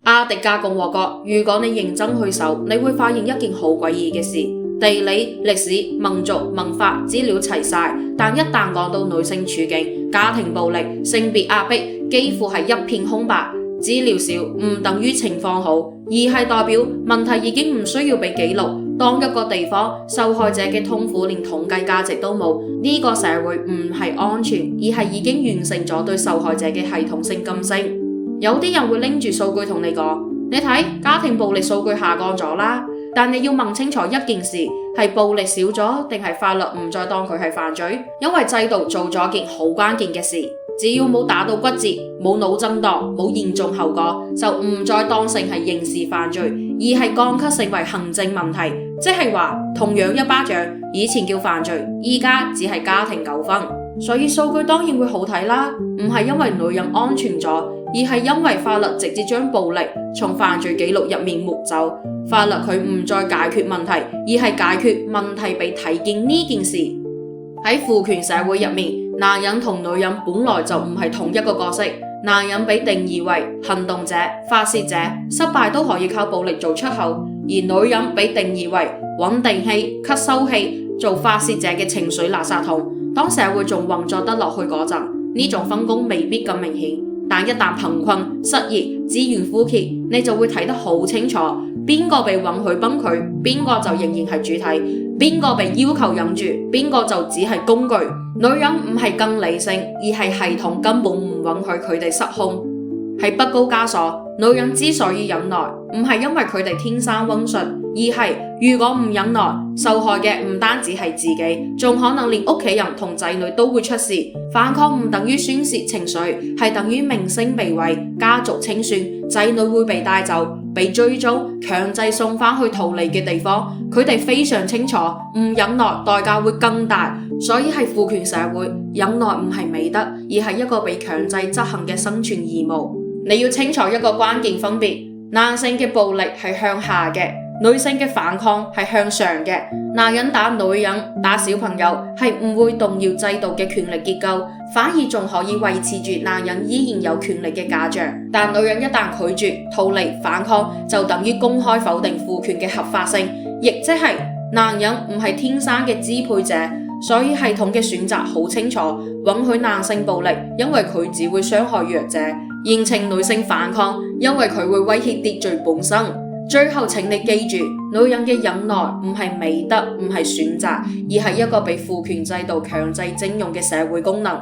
阿迪加共和國，如果你認真去搜，你會發現一件好詭異嘅事：地理、歷史、民族、文化資料齊晒，但一旦講到女性處境、家庭暴力、性別壓迫，幾乎係一片空白。資料少唔等於情況好，而係代表問題已經唔需要被記錄。當一個地方受害者嘅痛苦連統計價值都冇，呢個社會唔係安全，而係已經完成咗對受害者嘅系統性禁聲。有啲人會拎住數據同你講，你睇家庭暴力數據下降咗啦，但你要問清楚一件事，係暴力少咗定係法律唔再當佢係犯罪？因為制度做咗件好關鍵嘅事，只要冇打到骨折、冇腦震盪、冇嚴重後果，就唔再當成係刑事犯罪，而係降級成為行政問題。即係話同樣一巴掌，以前叫犯罪，而家只係家庭糾紛。所以數據當然會好睇啦，唔係因為女人安全咗，而係因為法律直接將暴力從犯罪記錄入面抹走。法律佢唔再解決問題，而係解決問題被睇見呢件事。喺父權社會入面，男人同女人本來就唔係同一個角色。男人被定義為行動者、發泄者，失敗都可以靠暴力做出口；而女人被定義為穩定器、吸收器，做發泄者嘅情緒垃圾桶。當社會仲運作得落去嗰陣，呢種分工未必咁明顯，但一旦貧困、失業、資源枯竭，你就會睇得好清楚，邊個被允許崩潰，邊個就仍然係主體，邊個被要求忍住，邊個就只係工具。女人唔係更理性，而係系統根本唔允許佢哋失控。喺北高加索，女人之所以忍耐，唔係因為佢哋天生溫順，而係如果唔忍耐，受害嘅唔單止係自己，仲可能連屋企人同仔女都會出事。反抗唔等於宣洩情緒，係等於名聲被毀、家族清算、仔女會被帶走、被追蹤、強制送返去逃離嘅地方。佢哋非常清楚，唔忍耐代價會更大。所以係父權社會，忍耐唔係美德，而係一個被強制執行嘅生存義務。你要清楚一個關鍵分別：男性嘅暴力係向下嘅，女性嘅反抗係向上嘅。男人打女人、打小朋友係唔會動搖制度嘅權力結構，反而仲可以維持住男人依然有權力嘅假象。但女人一旦拒絕、逃離、反抗，就等於公開否定父權嘅合法性，亦即係男人唔係天生嘅支配者。所以系統嘅選擇好清楚，允許男性暴力，因為佢只會傷害弱者；認情女性反抗，因為佢會威脅秩序本身。最後請你記住，女人嘅忍耐唔係美德，唔係選擇，而係一個被父權制度強制徵用嘅社會功能。